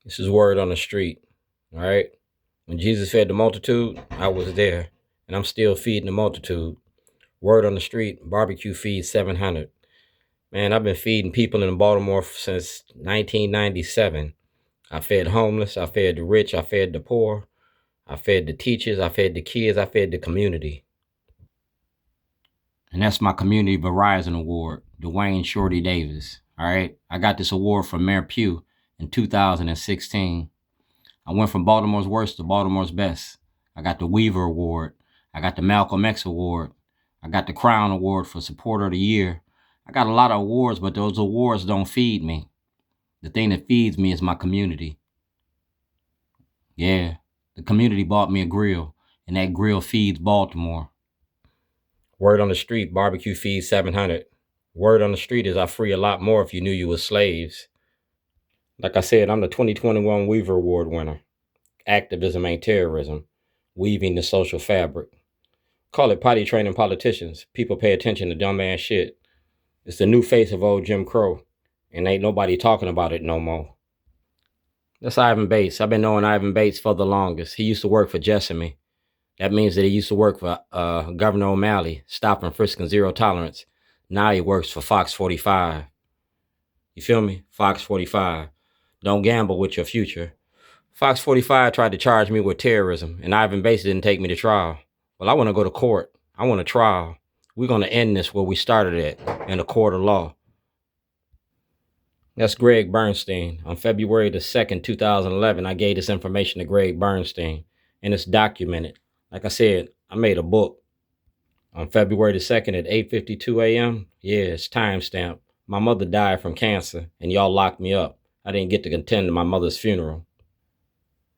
This is word on the street, all right? When Jesus fed the multitude, I was there, and I'm still feeding the multitude. Word on the street, barbecue feeds 700. Man, I've been feeding people in Baltimore since 1997. I fed homeless, I fed the rich, I fed the poor, I fed the teachers, I fed the kids, I fed the community. And that's my Community Verizon Award, Duane Shorty Davis, all right? I got this award from Mayor Pugh in 2016. I went from Baltimore's worst to Baltimore's best. I got the Weaver Award. I got the Malcolm X Award. I got the Crown Award for Supporter of the Year. I got a lot of awards, but those awards don't feed me. The thing that feeds me is my community. Yeah, the community bought me a grill, and that grill feeds Baltimore. Word on the street, barbecue feeds 700. Word on the street is I free a lot more if you knew you was slaves. Like I said, I'm the 2021 Weaver Award winner. Activism ain't terrorism. Weaving the social fabric. Call it potty training politicians. People pay attention to dumbass shit. It's the new face of old Jim Crow, and ain't nobody talking about it no more. That's Ivan Bates. I've been knowing Ivan Bates for the longest. He used to work for Jermey. That means that he used to work for Governor O'Malley, stop and frisk and zero tolerance. Now he works for Fox 45. You feel me? Fox 45. Don't gamble with your future. Fox 45 tried to charge me with terrorism, and Ivan Bates didn't take me to trial. Well, I want to go to court. I want a trial. We're going to end this where we started at, in a court of law. That's Greg Bernstein. On February the 2nd, 2011, I gave this information to Greg Bernstein, and it's documented. Like I said, I made a book on February the 2nd at 8:52 a.m. Yeah, it's timestamped. My mother died from cancer, and y'all locked me up. I didn't get to attend my mother's funeral.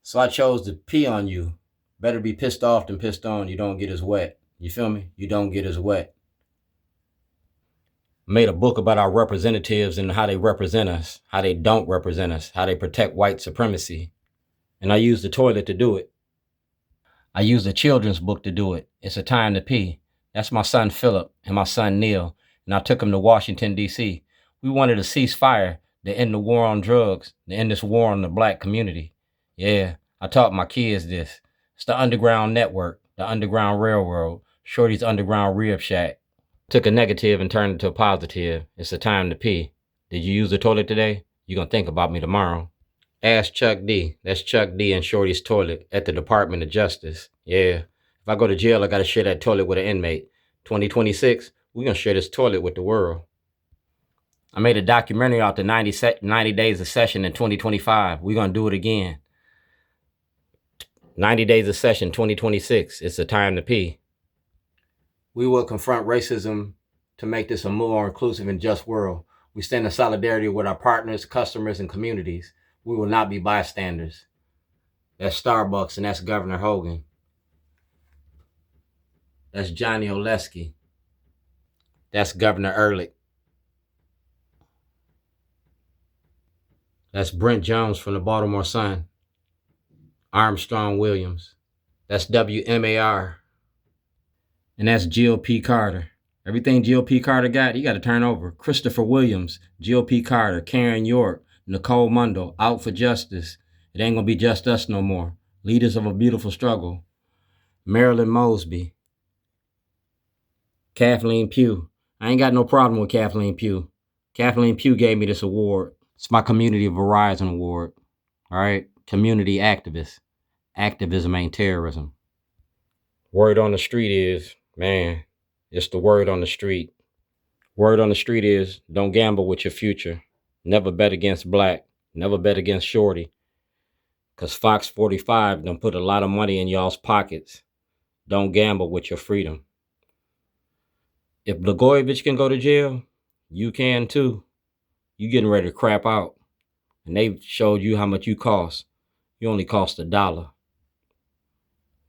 So I chose to pee on you. Better be pissed off than pissed on. You don't get as wet. You feel me? You don't get as wet. Made a book about our representatives and how they represent us, how they don't represent us, how they protect white supremacy. And I used the toilet to do it. I used a children's book to do it. It's a Time to Pee. That's my son Philip and my son Neil. And I took them to Washington, D.C. We wanted a ceasefire to end the war on drugs, to end this war on the black community. Yeah, I taught my kids this. It's the underground network, the underground railroad, Shorty's underground rib shack. Took a negative and turned it to a positive. It's a time to pee. Did you use the toilet today? You're going to think about me tomorrow. Ask Chuck D. That's Chuck D and Shorty's toilet at the Department of Justice. Yeah. If I go to jail, I got to share that toilet with an inmate. 2026, we're going to share this toilet with the world. I made a documentary out the 90 Days of Session in 2025. We're going to do it again. 90 Days of Session 2026. It's a time to pee. We will confront racism to make this a more inclusive and just world. We stand in solidarity with our partners, customers, and communities. We will not be bystanders. That's Starbucks, and that's Governor Hogan. That's Johnny Oleski. That's Governor Ehrlich. That's Brent Jones from the Baltimore Sun. Armstrong Williams. That's WMAR. And that's GOP Carter. Everything GOP Carter got, he got to turn over. Christopher Williams, GOP Carter, Karen York, Nicole Mundo, out for justice. It ain't going to be just us no more. Leaders of a beautiful struggle. Marilyn Mosby. Kathleen Pugh. I ain't got no problem with Kathleen Pugh. Kathleen Pugh gave me this award. It's my Community Verizon Award. All right? Community activist. Activism ain't terrorism. Word on the street is, man, it's the word on the street. Word on the street is, don't gamble with your future. Never bet against black. Never bet against Shorty. Because Fox 45 done put a lot of money in y'all's pockets. Don't gamble with your freedom. If Blagojevich can go to jail, you can too. You getting ready to crap out. And they showed you how much you cost. You only cost $1.